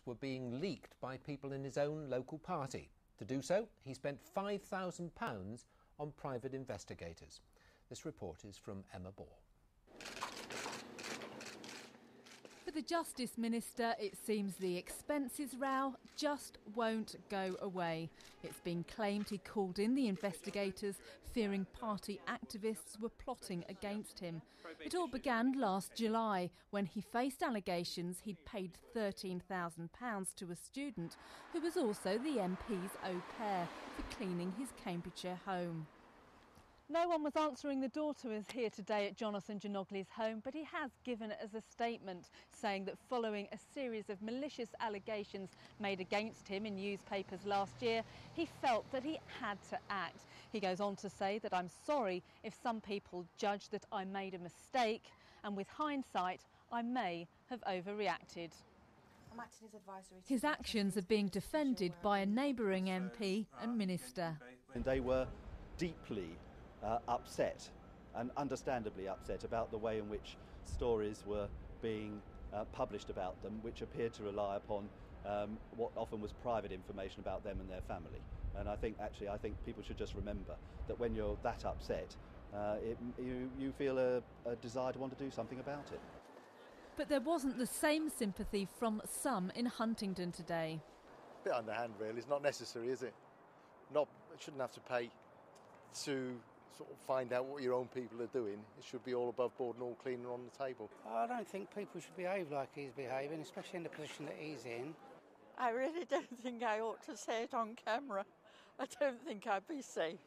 were being leaked by people in his own local party. To do so, he spent £5,000 on private investigators. This report is from Emma Ball. For the Justice Minister, it seems the expenses row just won't go away. It's been claimed he called in the investigators, fearing party activists were plotting against him. It all began last July, when he faced allegations he'd paid £13,000 to a student who was also the MP's au pair for cleaning his Cambridgeshire home. No one was answering the door to us here today at Jonathan Djanogly's home, but he has given us a statement saying that following a series of malicious allegations made against him in newspapers last year, he felt that he had to act. He goes on to say that I'm sorry if some people judge that I made a mistake, and with hindsight, I may have overreacted. His actions are being defended by a neighbouring MP and minister. And they were deeply upset, and understandably upset, about the way in which stories were being published about them, which appeared to rely upon what often was private information about them and their family. And I think people should just remember that when you're that upset, you feel a desire to want to do something about it. But there wasn't the same sympathy from some in Huntingdon today. A bit underhand, really. It's not necessary, is it? Shouldn't have to pay to sort of find out what your own people are doing. It should be all above board and all clean and on the table. I don't think people should behave like he's behaving, especially in the position that he's in. I really don't think I ought to say it on camera. I don't think I'd be safe.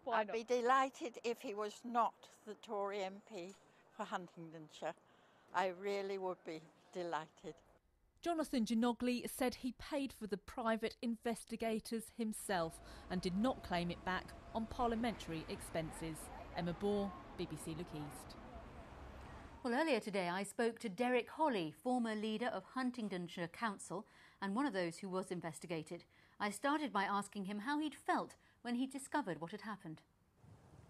I'd be delighted if he was not the Tory MP for Huntingdonshire. I really would be delighted. Jonathan Djanogly said he paid for the private investigators himself and did not claim it back on parliamentary expenses. Emma Ball, BBC Look East. Well, earlier today I spoke to Derek Holly, former leader of Huntingdonshire Council and one of those who was investigated. I started by asking him how he'd felt when he discovered what had happened.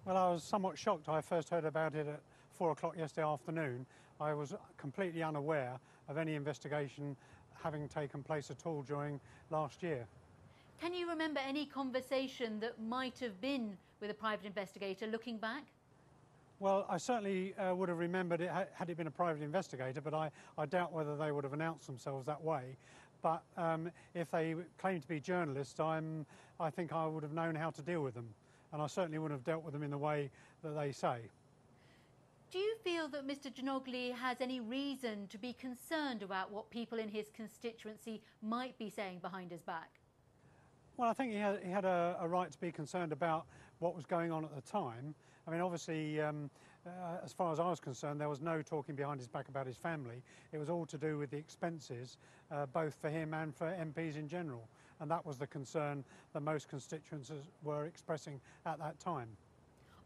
Well, I was somewhat shocked. I first heard about it at 4 o'clock yesterday afternoon. I was completely unaware of any investigation having taken place at all during last year. Can you remember any conversation that might have been with a private investigator looking back? Well, I certainly would have remembered it had it been a private investigator, but I doubt whether they would have announced themselves that way. But if they claim to be journalists, I think I would have known how to deal with them. And I certainly wouldn't have dealt with them in the way that they say. Do you feel that Mr Djanogly has any reason to be concerned about what people in his constituency might be saying behind his back? Well, I think he had a right to be concerned about what was going on at the time. I mean, obviously, as far as I was concerned, there was no talking behind his back about his family. It was all to do with the expenses, both for him and for MPs in general. And that was the concern that most constituents were expressing at that time.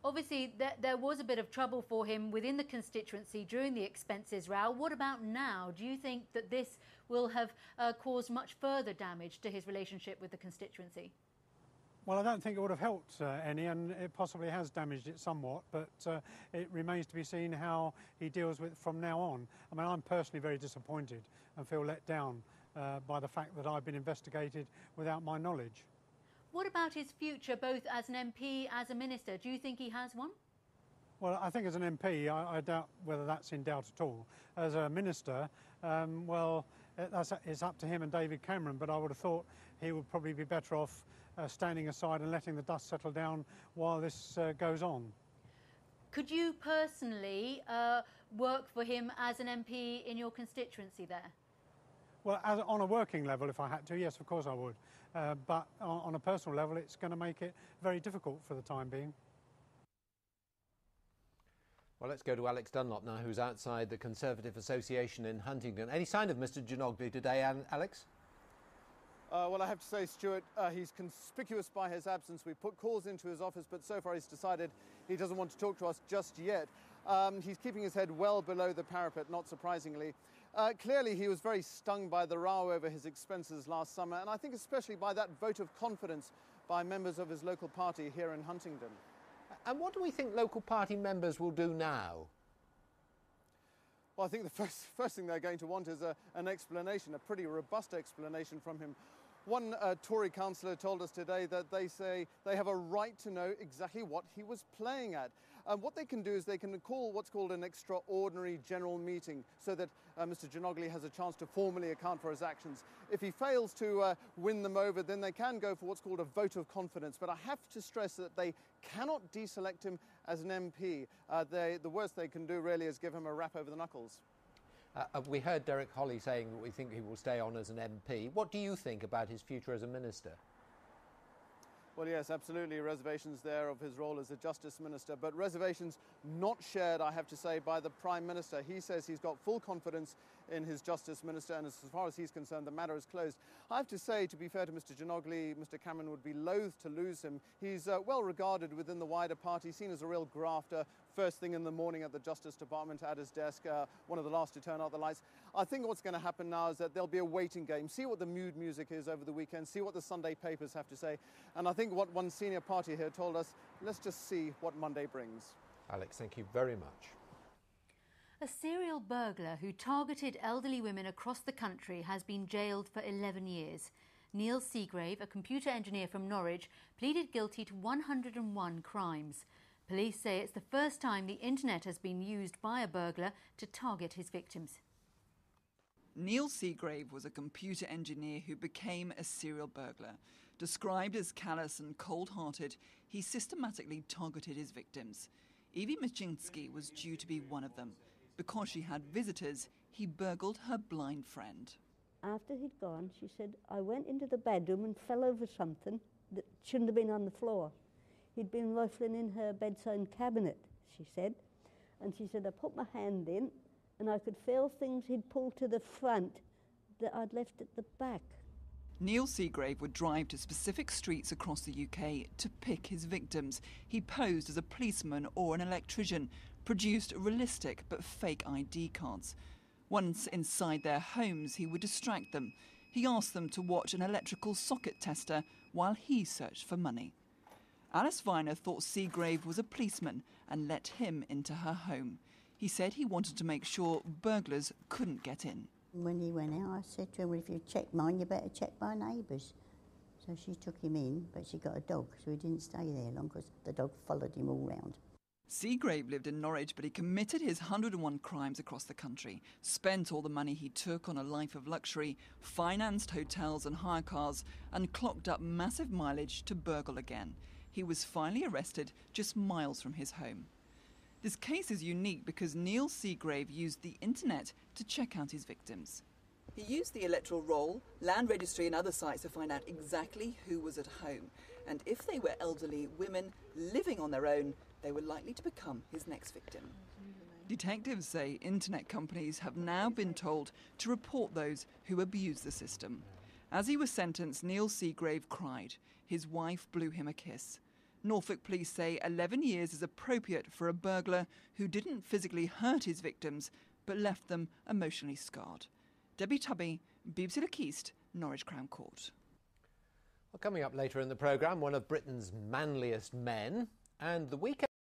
Obviously, there was a bit of trouble for him within the constituency during the expenses row. What about now? Do you think that this will have caused much further damage to his relationship with the constituency? Well, I don't think it would have helped any, and it possibly has damaged it somewhat, but it remains to be seen how he deals with it from now on. I mean, I'm personally very disappointed and feel let down by the fact that I've been investigated without my knowledge. What about his future, both as an MP, as a minister? Do you think he has one? Well, I think as an MP, I doubt whether that's in doubt at all. As a minister, well, it's up to him and David Cameron, but I would have thought he would probably be better off standing aside and letting the dust settle down while this goes on. Could you personally work for him as an MP in your constituency there? Well, on a working level, if I had to, yes, of course I would. But on a personal level, it's going to make it very difficult for the time being. Well, let's go to Alex Dunlop now, who's outside the Conservative Association in Huntingdon. Any sign of Mr Djanogly today, Alex? Well, I have to say, Stuart, he's conspicuous by his absence. We put calls into his office, but so far he's decided he doesn't want to talk to us just yet. He's keeping his head well below the parapet, not surprisingly. Clearly, he was very stung by the row over his expenses last summer, and I think especially by that vote of confidence by members of his local party here in Huntingdon. And what do we think local party members will do now? Well, I think the first thing they're going to want is an explanation, a pretty robust explanation from him. One Tory councillor told us today that they say they have a right to know exactly what he was playing at. What they can do is they can call what's called an extraordinary general meeting so that Mr Djanogly has a chance to formally account for his actions. If he fails to win them over, then they can go for what's called a vote of confidence. But I have to stress that they cannot deselect him as an MP. The worst they can do really is give him a rap over the knuckles. We heard Derek Holley saying that we think he will stay on as an MP. What do you think about his future as a minister? Well, yes, absolutely, reservations there of his role as a Justice Minister, but reservations not shared, I have to say, by the Prime Minister. He says he's got full confidence in his Justice Minister, and as far as he's concerned, the matter is closed. I have to say, to be fair to Mr Djanogly, Mr Cameron would be loath to lose him. He's well regarded within the wider party, seen as a real grafter, first thing in the morning at the Justice Department at his desk, one of the last to turn out the lights. I think what's going to happen now is that there'll be a waiting game, see what the mood music is over the weekend, see what the Sunday papers have to say, and I think what one senior party here told us, let's just see what Monday brings. Alex, thank you very much. A serial burglar who targeted elderly women across the country has been jailed for 11 years. Neil Seagrave, a computer engineer from Norwich, pleaded guilty to 101 crimes. Police say it's the first time the internet has been used by a burglar to target his victims. Neil Seagrave was a computer engineer who became a serial burglar. Described as callous and cold-hearted, he systematically targeted his victims. Evie Machinsky was due to be one of them. Because she had visitors, he burgled her blind friend. After he'd gone, she said, I went into the bedroom and fell over something that shouldn't have been on the floor. He'd been rifling in her bedside cabinet, she said. And she said, I put my hand in and I could feel things he'd pulled to the front that I'd left at the back. Neil Seagrave would drive to specific streets across the UK to pick his victims. He posed as a policeman or an electrician, produced realistic but fake ID cards. Once inside their homes, he would distract them. He asked them to watch an electrical socket tester while he searched for money. Alice Viner thought Seagrave was a policeman and let him into her home. He said he wanted to make sure burglars couldn't get in. When he went out, I said to him, well, if you check mine, you better check my neighbours. So she took him in, but she got a dog, so he didn't stay there long because the dog followed him all round. Seagrave lived in Norwich, but he committed his 101 crimes across the country, spent all the money he took on a life of luxury, financed hotels and hire cars, and clocked up massive mileage to burgle again. He was finally arrested just miles from his home. This case is unique because Neil Seagrave used the internet to check out his victims. He used the electoral roll, land registry and other sites to find out exactly who was at home. And if they were elderly women living on their own, they were likely to become his next victim. Detectives say internet companies have now been told to report those who abuse the system. As he was sentenced, Neil Seagrave cried. His wife blew him a kiss. Norfolk police say 11 years is appropriate for a burglar who didn't physically hurt his victims but left them emotionally scarred. Debbie Tubby, BBC Look East, Norwich Crown Court. Well, coming up later in the programme, one of Britain's manliest men and the weekend.